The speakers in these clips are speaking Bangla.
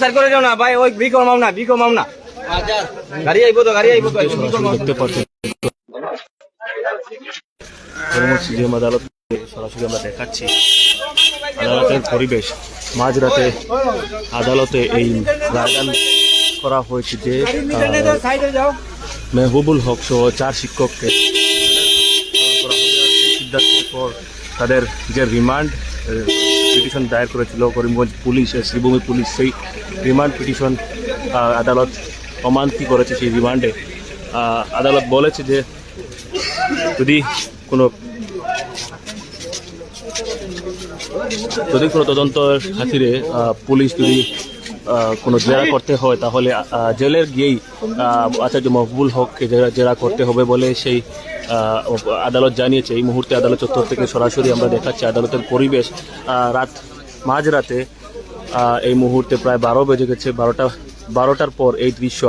সাইড করে যাও না ভাই, ওই বি কমাও না গাড়ি আইবো তো দেখতে পাচ্ছেন সিজিএম আদালত সরাসরি আমরা দেখাচ্ছি আদালতের পরিবেশ। মাঝরাতে আদালতে এই রায়দান করা হয়েছে যে মেহবুবুল হক সহ 4 শিক্ষককে সিদ্ধান্তের পর তাদের যে রিমান্ড পিটিশন দায়ের করেছিল করিমগঞ্জ পুলিশ, শ্রীভূমি পুলিশ, সেই রিমান্ড পিটিশন আদালত অমান্তি করেছে। সেই রিমান্ডে আদালত বলেছে যে যদি কোনো তদন্তের খাতিরে পুলিশ যদি কোনো জেরা করতে হয় তাহলে জেলের গিয়েই আচার্য মাহবুবুল হককে জেরা করতে হবে বলে সেই আদালত জানিয়েছে। এই মুহূর্তে আদালত চত্বর থেকে সরাসরি আমরা দেখাচ্ছি আদালতের পরিবেশ। মাঝরাতে এই মুহূর্তে প্রায় 12 বেজে গেছে। 12টার পর এই দৃশ্য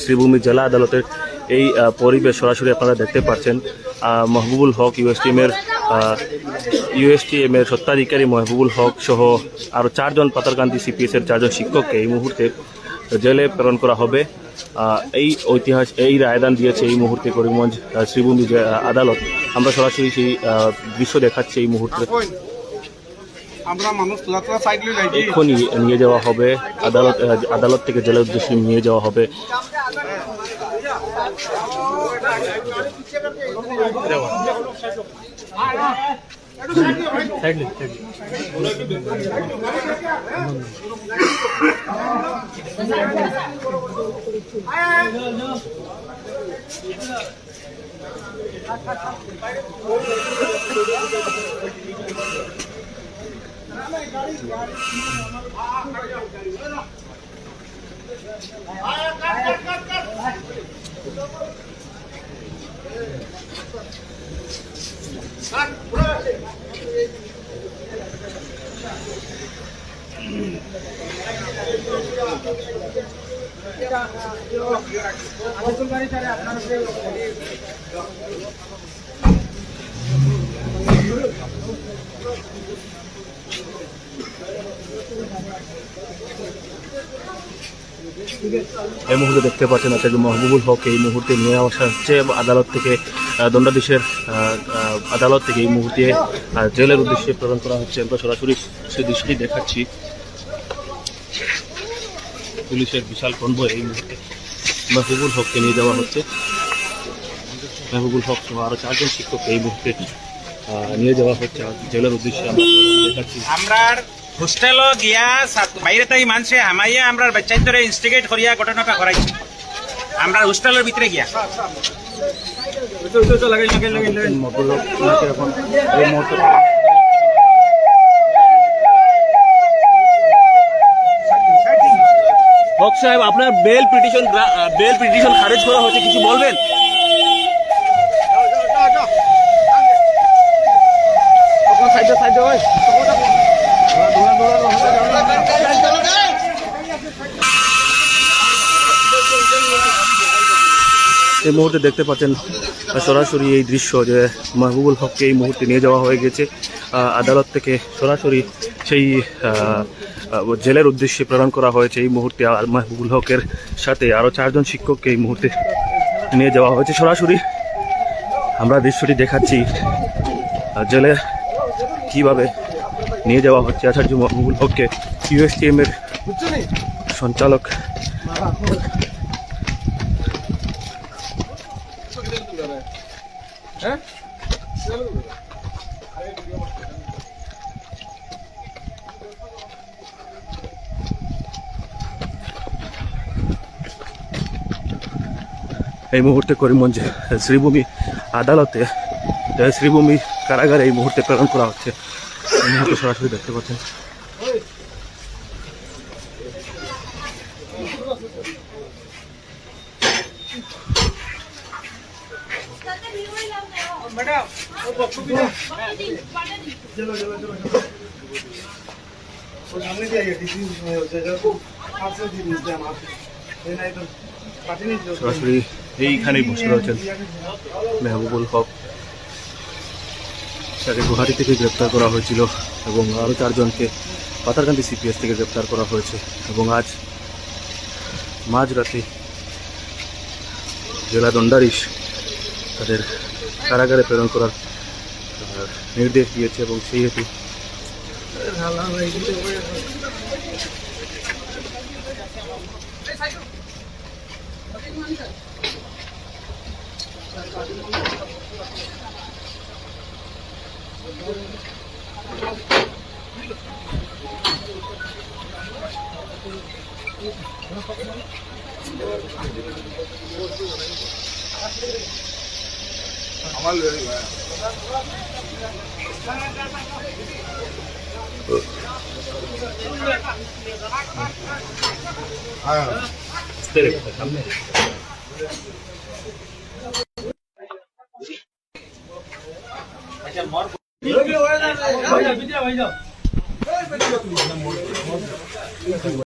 শ্রীভূমি জেলা আদালতের এই পরিবেশ সরাসরি আপনারা দেখতে পাচ্ছেন। মাহবুবুল হক ইউএসটিএম এর স্বত্বাধিকারী মাহবুবুল হক সহ আরও 4 জন পাতারকান্দি সিপিএস এর 4 জন শিক্ষককে এই মুহূর্তে জেলে প্রেরণ করা হবে। এই রায়দান দিয়েছে এই মুহূর্তে করিমগঞ্জ শ্রীভূমি আদালত। আমরা সরাসরি সেই দৃশ্য দেখাচ্ছি এই মুহূর্তে। এক্ষুনি নিয়ে যাওয়া হবে আদালত থেকে জেলের উদ্দেশ্যে নিয়ে যাওয়া হবে। এই মুহূর্তে দেখতে পাচ্ছেন আচার্য মাহবুবুল হক এই মুহূর্তে নিয়ে আসা হচ্ছে আদালত থেকে, দণ্ডাধীশের আদালত থেকে এই মুহূর্তে জেলের উদ্দেশ্যে প্রেরণ করা হচ্ছে। আমরা সরাসরি সেই দৃশ্যটি দেখাচ্ছি। পুলিশের বিশাল কনভয় এই মুহূর্তে মাহবুবুল হককে নিয়ে যাওয়া হচ্ছে। মাহবুবুল হক সহ আরো 4 জন শিক্ষককে এই মুহূর্তে নিয়ে যাওয়া হচ্ছে জেলের উদ্দেশ্যে। আমরা হোস্টেলও গিয়া বাইরে তাই মানছে হামাইয়া আমরা বাচ্চাই ধরে ইনস্টিগেট করিয়া ঘটনাটা করাইছি। আমরা হোস্টেলের ভিতরে গিয়া হক সাহেব, আপনার বেল পিটিশন খারিজ করা হয়েছে, কিছু বলবেন? এই মুহূর্তে দেখতে পাচ্ছেন সরাসরি এই দৃশ্য যে মাহবুবুল হককে এই মুহূর্তে নিয়ে যাওয়া হয়ে গেছে আদালত থেকে, সরাসরি সেই জেলের উদ্দেশ্যে প্রেরণ করা হয়েছে। এই মুহূর্তে মাহবুবুল হকের সাথে আরও 4 জন শিক্ষককে এই মুহূর্তে নিয়ে যাওয়া হয়েছে। সরাসরি আমরা দৃশ্যটি দেখাচ্ছি জেলে কিভাবে নিয়ে যাওয়া হচ্ছে আচার্য মাহবুবুল হককে। ইউএসটিএম এর সঞ্চালক এই মুহূর্তে করিমগঞ্জ শ্রীভূমি আদালতে, শ্রীভূমি কারাগারে এই মুহূর্তে প্রেরণ করা হচ্ছে। এই মুহূর্তে সরাসরি দেখতে পাচ্ছেন। সরাসরি এইখানেই বসে রয়েছেন মেহবুবুল হক। তাকে গুয়াহাটি থেকে গ্রেপ্তার করা হয়েছিল এবং আরও 4 জনকে পাতারকান্দি সিপিএস থেকে গ্রেপ্তার করা হয়েছে এবং আজ মাঝরাতে জেলা দণ্ডাধীশ তাদের কারাগারে প্রেরণ করার নির্দেশ দিয়েছে এবং সেই হেতু